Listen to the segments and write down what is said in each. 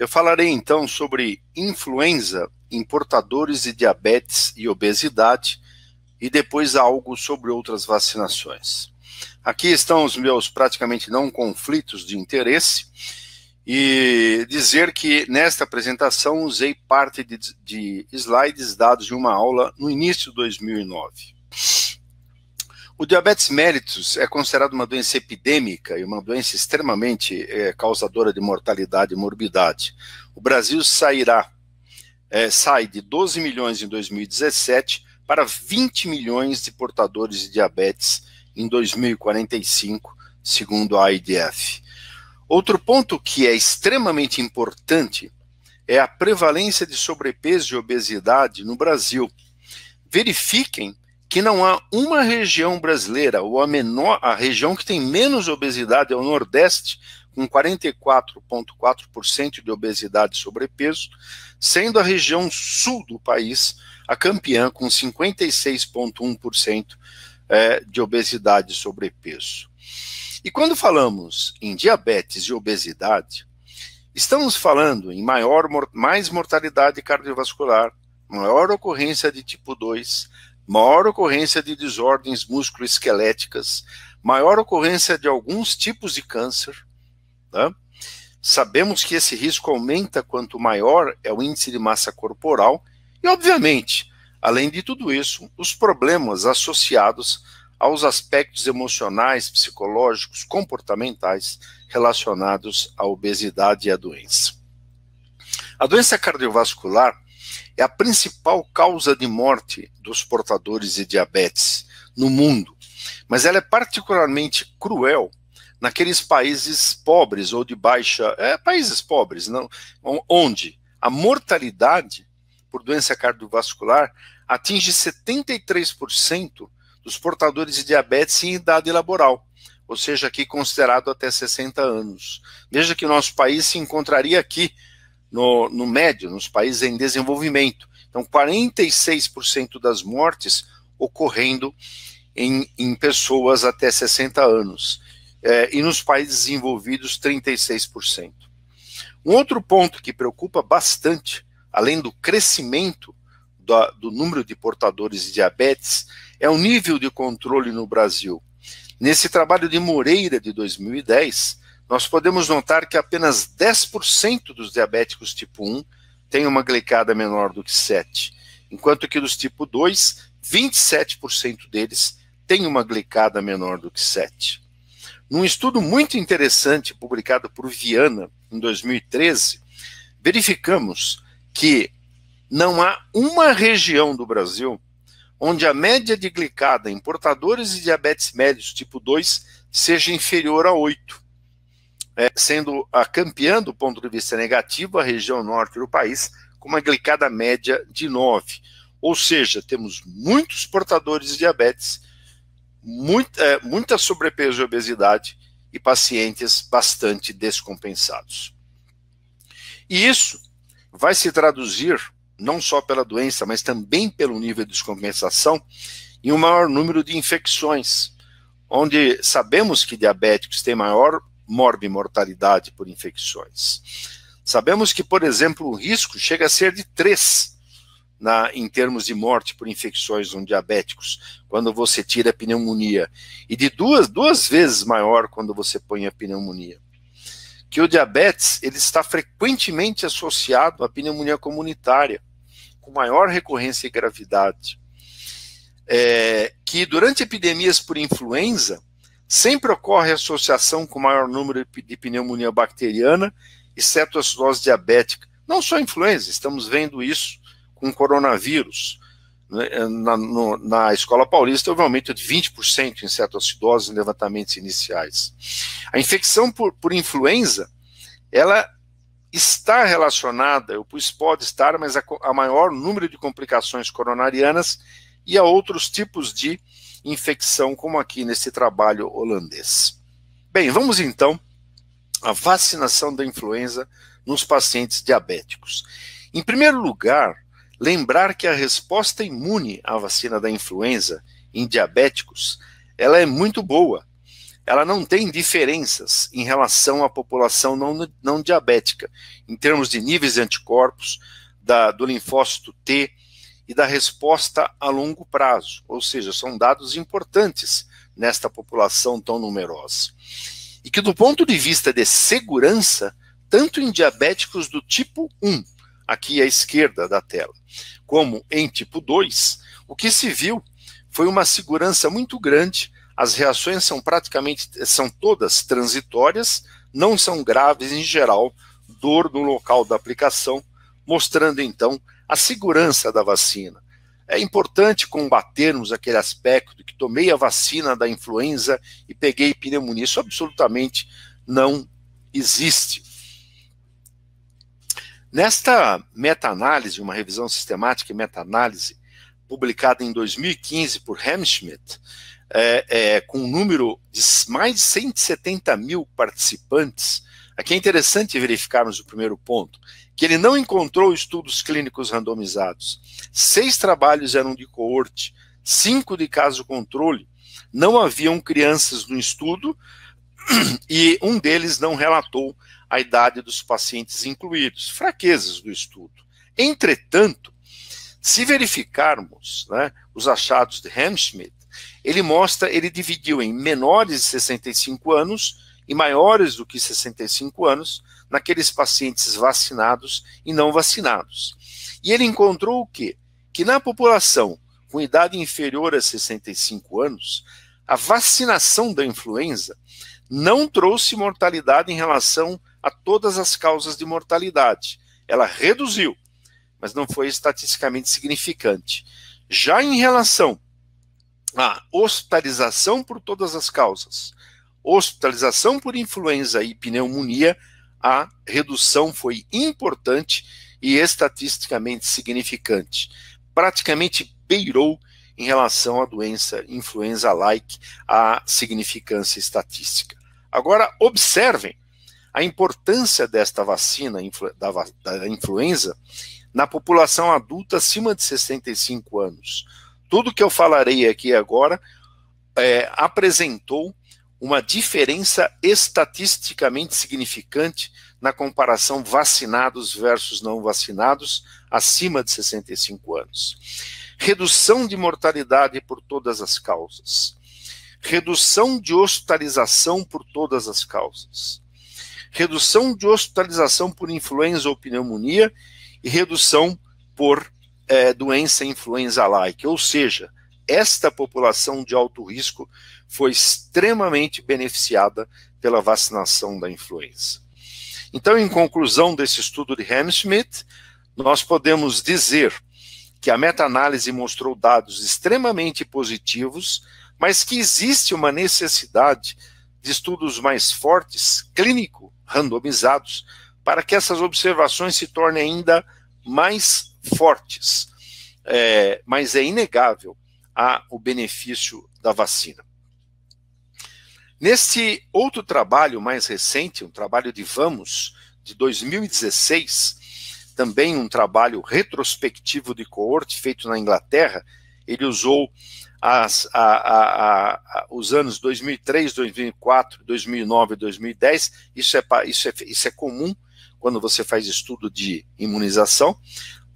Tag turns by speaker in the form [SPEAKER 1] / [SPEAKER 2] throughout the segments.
[SPEAKER 1] Eu falarei então sobre influenza em portadores de diabetes e obesidade e depois algo sobre outras vacinações. Aqui estão os meus praticamente não conflitos de interesse e dizer que nesta apresentação usei parte de slides dados de uma aula no início de 2009. O diabetes mellitus é considerado uma doença epidêmica e uma doença extremamente causadora de mortalidade e morbidade. O Brasil sai de 12 milhões em 2017 para 20 milhões de portadores de diabetes em 2045, segundo a IDF. Outro ponto que é extremamente importante é a prevalência de sobrepeso e obesidade no Brasil. Verifiquem que não há uma região brasileira, ou a região que tem menos obesidade é o Nordeste, com 44,4% de obesidade e sobrepeso, sendo a região sul do país a campeã, com 56,1% de obesidade e sobrepeso. E quando falamos em diabetes e obesidade, estamos falando em mais mortalidade cardiovascular, maior ocorrência de tipo 2, maior ocorrência de desordens musculoesqueléticas, maior ocorrência de alguns tipos de câncer. Tá? Sabemos que esse risco aumenta quanto maior é o índice de massa corporal e, obviamente, além de tudo isso, os problemas associados aos aspectos emocionais, psicológicos, comportamentais relacionados à obesidade e à doença. A doença cardiovascular é a principal causa de morte dos portadores de diabetes no mundo, mas ela é particularmente cruel naqueles países pobres ou de baixa, países pobres, não, onde a mortalidade por doença cardiovascular atinge 73% dos portadores de diabetes em idade laboral, ou seja, aqui considerado até 60 anos. Veja que o nosso país se encontraria aqui no médio, nos países em desenvolvimento. Então, 46% das mortes ocorrendo em pessoas até 60 anos. E nos países desenvolvidos, 36%. Um outro ponto que preocupa bastante, além do crescimento do número de portadores de diabetes, é o nível de controle no Brasil. Nesse trabalho de Moreira, de 2010, nós podemos notar que apenas 10% dos diabéticos tipo 1 têm uma glicada menor do que 7, enquanto que dos tipo 2, 27% deles têm uma glicada menor do que 7. Num estudo muito interessante publicado por Viana, em 2013, verificamos que não há uma região do Brasil onde a média de glicada em portadores de diabetes mellitus tipo 2 seja inferior a 8. Sendo a campeã do ponto de vista negativo a região norte do país, com uma glicada média de 9. Ou seja, temos muitos portadores de diabetes, muita sobrepeso e obesidade e pacientes bastante descompensados. E isso vai se traduzir, não só pela doença, mas também pelo nível de descompensação, em um maior número de infecções, onde sabemos que diabéticos têm maior morbimortalidade por infecções. Sabemos que, por exemplo, o risco chega a ser de 3 em termos de morte por infecções no diabéticos, quando você tira a pneumonia, e de duas vezes maior quando você põe a pneumonia. Que o diabetes ele está frequentemente associado à pneumonia comunitária, com maior recorrência e gravidade. Que durante epidemias por influenza, sempre ocorre associação com maior número de pneumonia bacteriana e cetoacidose diabética. Não só influenza, estamos vendo isso com coronavírus. Na Escola Paulista houve um aumento de 20% em cetoacidose em levantamentos iniciais. A infecção por influenza, ela está relacionada, pode estar, mas a maior número de complicações coronarianas e a outros tipos de infecção, como aqui nesse trabalho holandês. Bem, vamos então à vacinação da influenza nos pacientes diabéticos. Em primeiro lugar, lembrar que a resposta imune à vacina da influenza em diabéticos, ela é muito boa. ela não tem diferenças em relação à população não diabética, em termos de níveis de anticorpos, do linfócito T e da resposta a longo prazo, ou seja, são dados importantes nesta população tão numerosa. E que do ponto de vista de segurança, tanto em diabéticos do tipo 1, aqui à esquerda da tela, como em tipo 2, o que se viu foi uma segurança muito grande. As reações são todas transitórias, não são graves em geral, dor no local da aplicação, mostrando então a segurança da vacina. É importante combatermos aquele aspecto de que tomei a vacina da influenza e peguei pneumonia. Isso absolutamente não existe. Nesta meta-análise, uma revisão sistemática e meta-análise, publicada em 2015 por Hamschmidt, com um número de mais de 170 mil participantes, aqui é interessante verificarmos o primeiro ponto, que ele não encontrou estudos clínicos randomizados. 6 trabalhos eram de coorte, 5 de caso controle, não haviam crianças no estudo e um deles não relatou a idade dos pacientes incluídos, fraquezas do estudo. Entretanto, se verificarmos, né, os achados de Hamschmidt, ele dividiu em menores de 65 anos e maiores do que 65 anos naqueles pacientes vacinados e não vacinados. E ele encontrou o quê? Que na população com idade inferior a 65 anos, a vacinação da influenza não trouxe mortalidade em relação a todas as causas de mortalidade. Ela reduziu, mas não foi estatisticamente significante. Já em relação à hospitalização por todas as causas, hospitalização por influenza e pneumonia, a redução foi importante e estatisticamente significante. Praticamente beirou em relação à doença influenza-like a significância estatística. Agora, observem a importância desta vacina da influenza na população adulta acima de 65 anos. Tudo que eu falarei aqui agora apresentou uma diferença estatisticamente significante na comparação vacinados versus não vacinados acima de 65 anos. Redução de mortalidade por todas as causas. Redução de hospitalização por todas as causas. Redução de hospitalização por influenza ou pneumonia e redução por doença influenza-like, ou seja, esta população de alto risco foi extremamente beneficiada pela vacinação da influenza. Então, em conclusão desse estudo de Hamschmidt, nós podemos dizer que a meta-análise mostrou dados extremamente positivos, mas que existe uma necessidade de estudos mais fortes, clínico, randomizados, para que essas observações se tornem ainda mais fortes. Mas é inegável o benefício da vacina. Neste outro trabalho mais recente, um trabalho de Vamos, de 2016, também um trabalho retrospectivo de coorte feito na Inglaterra, ele usou os anos 2003, 2004, 2009 e 2010, isso é comum quando você faz estudo de imunização.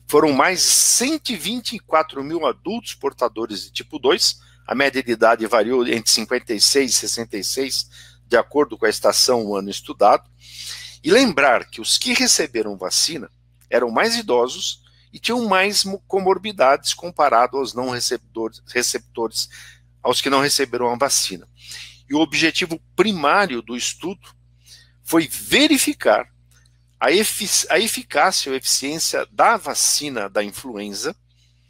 [SPEAKER 1] Foram mais de 124 mil adultos portadores de tipo 2, a média de idade variou entre 56 e 66, de acordo com a estação o ano estudado. E lembrar que os que receberam vacina eram mais idosos e tinham mais comorbidades comparado aos não receptores, aos que não receberam a vacina. E o objetivo primário do estudo foi verificar a eficácia ou eficiência da vacina da influenza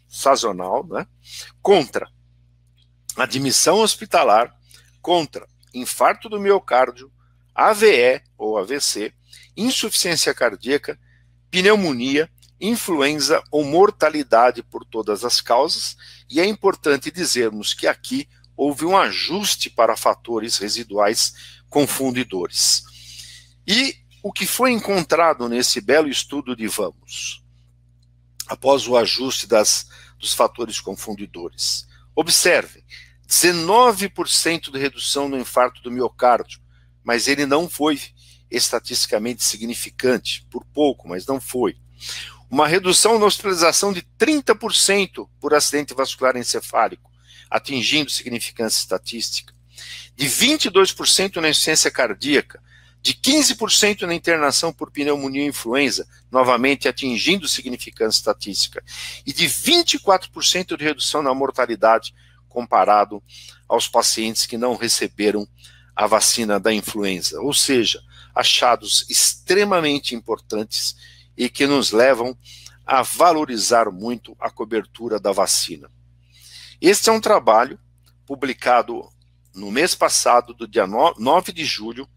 [SPEAKER 1] sazonal, né, contra admissão hospitalar, contra infarto do miocárdio, AVE ou AVC, insuficiência cardíaca, pneumonia, influenza ou mortalidade por todas as causas, e é importante dizermos que aqui houve um ajuste para fatores residuais confundidores. E o que foi encontrado nesse belo estudo de Vamos, após o ajuste dos fatores confundidores? Observem, 19% de redução no infarto do miocárdio, mas ele não foi estatisticamente significante, por pouco, mas não foi. Uma redução na hospitalização de 30% por acidente vascular encefálico, atingindo significância estatística. De 22% na insuficiência cardíaca, de 15% na internação por pneumonia e influenza, novamente atingindo significância estatística, e de 24% de redução na mortalidade comparado aos pacientes que não receberam a vacina da influenza. Ou seja, achados extremamente importantes e que nos levam a valorizar muito a cobertura da vacina. Este é um trabalho publicado no mês passado, do dia 9 de julho,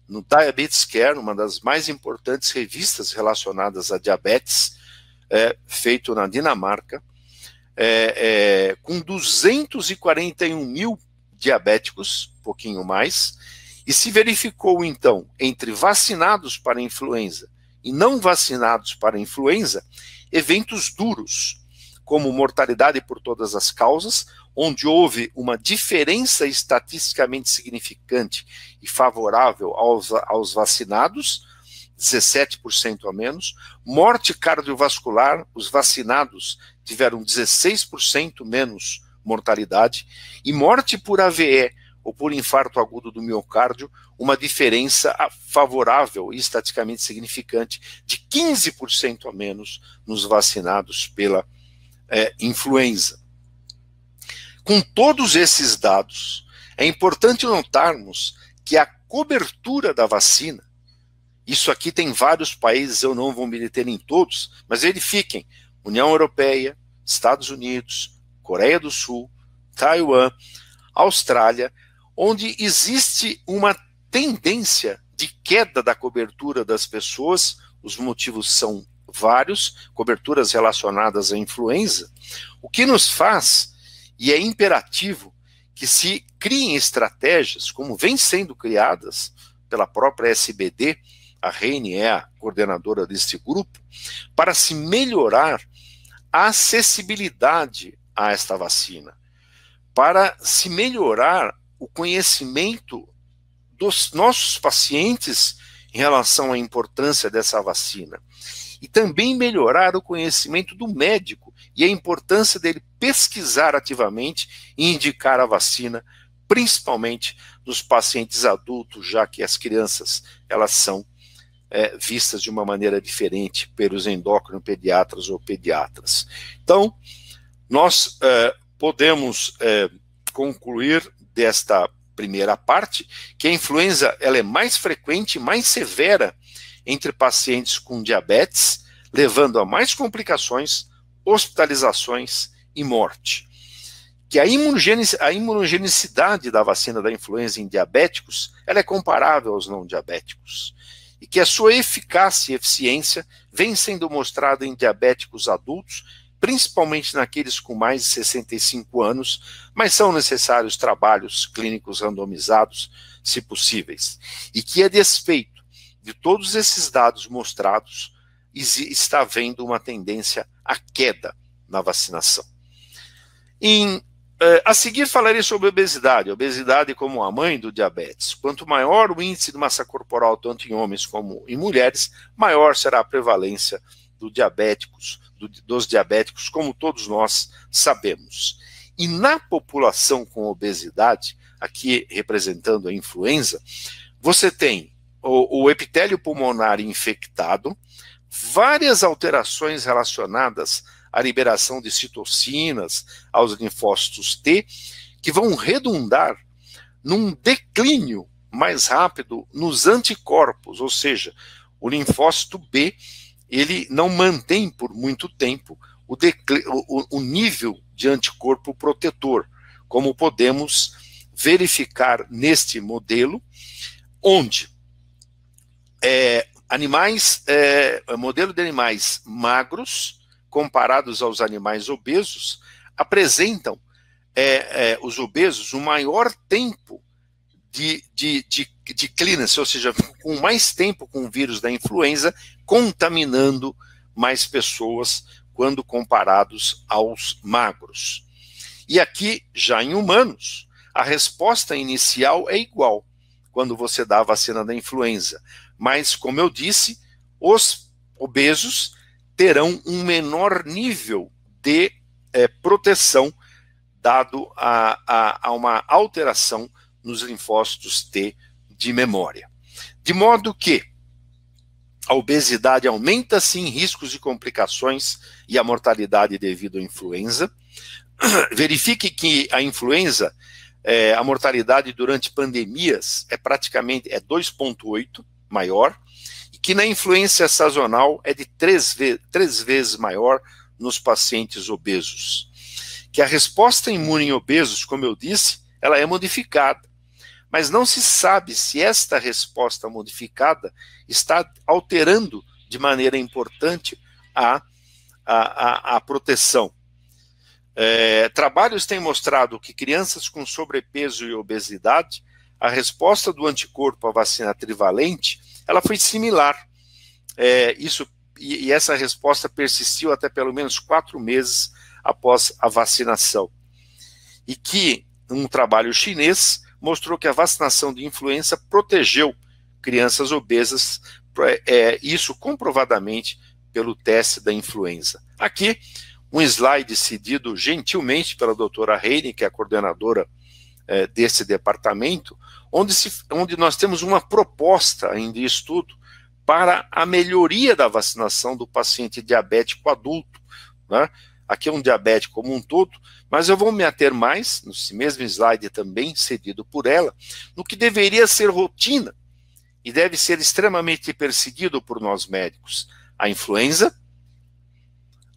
[SPEAKER 1] no Diabetes Care, uma das mais importantes revistas relacionadas a diabetes, feito na Dinamarca, com 241 mil diabéticos, um pouquinho mais, e se verificou, então, entre vacinados para influenza e não vacinados para influenza, eventos duros, como mortalidade por todas as causas, onde houve uma diferença estatisticamente significante e favorável aos vacinados, 17% a menos, morte cardiovascular, os vacinados tiveram 16% menos mortalidade, e morte por AVE, ou por infarto agudo do miocárdio, uma diferença favorável e estatisticamente significante de 15% a menos nos vacinados pela influenza. Com todos esses dados, é importante notarmos que a cobertura da vacina, isso aqui tem vários países, eu não vou me deter em todos, mas verifiquem, União Europeia, Estados Unidos, Coreia do Sul, Taiwan, Austrália, onde existe uma tendência de queda da cobertura das pessoas, os motivos são vários, coberturas relacionadas à influenza, o que nos faz, e é imperativo, que se criem estratégias, como vêm sendo criadas pela própria SBD, a Reine é a coordenadora deste grupo, para se melhorar a acessibilidade a esta vacina, para se melhorar o conhecimento dos nossos pacientes em relação à importância dessa vacina, e também melhorar o conhecimento do médico e a importância dele pesquisar ativamente e indicar a vacina, principalmente nos pacientes adultos, já que as crianças elas são vistas de uma maneira diferente pelos endocrinopediatras ou pediatras. Então, nós podemos concluir desta primeira parte que a influenza ela é mais frequente, mais severa entre pacientes com diabetes, levando a mais complicações, hospitalizações e morte. Que a imunogenicidade da vacina da influenza em diabéticos ela é comparável aos não diabéticos. E que a sua eficácia e eficiência vem sendo mostrada em diabéticos adultos, principalmente naqueles com mais de 65 anos, mas são necessários trabalhos clínicos randomizados, se possíveis. E que, a despeito de todos esses dados mostrados, está havendo uma tendência à queda na vacinação. A seguir falarei sobre obesidade. A obesidade como a mãe do diabetes. Quanto maior o índice de massa corporal, tanto em homens como em mulheres, maior será a prevalência dos diabéticos, como todos nós sabemos. E na população com obesidade, aqui representando a influenza, você tem o epitélio pulmonar infectado, várias alterações relacionadas à liberação de citocinas, aos linfócitos T, que vão redundar num declínio mais rápido nos anticorpos, ou seja, o linfócito B, ele não mantém por muito tempo o nível de anticorpo protetor, como podemos verificar neste modelo, onde modelo de animais magros, comparados aos animais obesos, apresentam os obesos um maior tempo de clearance, ou seja, com mais tempo com o vírus da influenza, contaminando mais pessoas quando comparados aos magros. E aqui, já em humanos, a resposta inicial é igual quando você dá a vacina da influenza. Mas, como eu disse, os obesos terão um menor nível de proteção dado a uma alteração nos linfócitos T de memória. De modo que a obesidade aumenta, sim, riscos de complicações e a mortalidade devido à influenza. Verifique que a influenza, a mortalidade durante pandemias é praticamente 2,8 maior, e que na influenza sazonal é de 3 vezes maior nos pacientes obesos. Que a resposta imune em obesos, como eu disse, ela é modificada, mas não se sabe se esta resposta modificada está alterando de maneira importante a proteção. Trabalhos têm mostrado que crianças com sobrepeso e obesidade, a resposta do anticorpo à vacina trivalente, ela foi similar. E essa resposta persistiu até pelo menos 4 meses após a vacinação. E que um trabalho chinês mostrou que a vacinação de influenza protegeu crianças obesas, isso comprovadamente pelo teste da influenza. Aqui, um slide cedido gentilmente pela doutora Heine, que é a coordenadora desse departamento, onde nós temos uma proposta ainda em estudo para a melhoria da vacinação do paciente diabético adulto, né? Aqui é um diabético como um todo, mas eu vou me ater mais, nesse mesmo slide também cedido por ela, no que deveria ser rotina e deve ser extremamente perseguido por nós médicos: a influenza,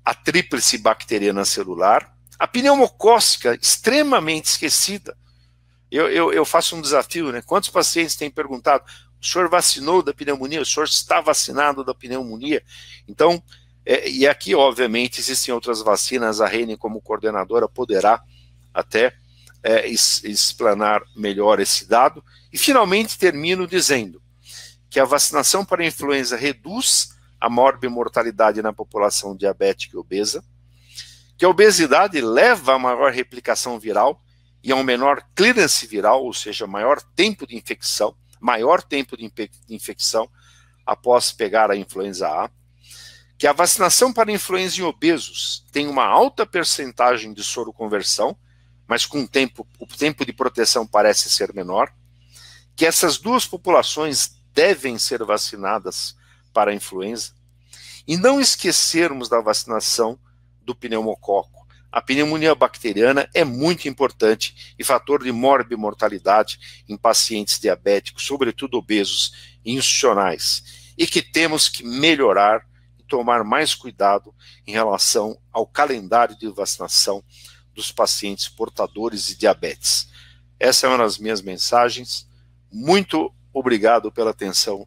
[SPEAKER 1] a tríplice bacteriana celular, a pneumocócica, extremamente esquecida. Eu faço um desafio, né? Quantos pacientes têm perguntado: o senhor vacinou da pneumonia? O senhor está vacinado da pneumonia? Então, e aqui, obviamente, existem outras vacinas, a Heine, como coordenadora, poderá até explanar melhor esse dado. E, finalmente, termino dizendo que a vacinação para a influenza reduz a morbimortalidade na população diabética e obesa, que a obesidade leva a maior replicação viral e a um menor clearance viral, ou seja, maior tempo de infecção após pegar a influenza A, que a vacinação para influenza em obesos tem uma alta percentagem de soroconversão, mas com o tempo de proteção parece ser menor, que essas duas populações devem ser vacinadas para a influenza, e não esquecermos da vacinação do pneumococo. A pneumonia bacteriana é muito importante e fator de morbimortalidade em pacientes diabéticos, sobretudo obesos e institucionais, e que temos que melhorar e tomar mais cuidado em relação ao calendário de vacinação dos pacientes portadores de diabetes. Essa é uma das minhas mensagens. Muito obrigado pela atenção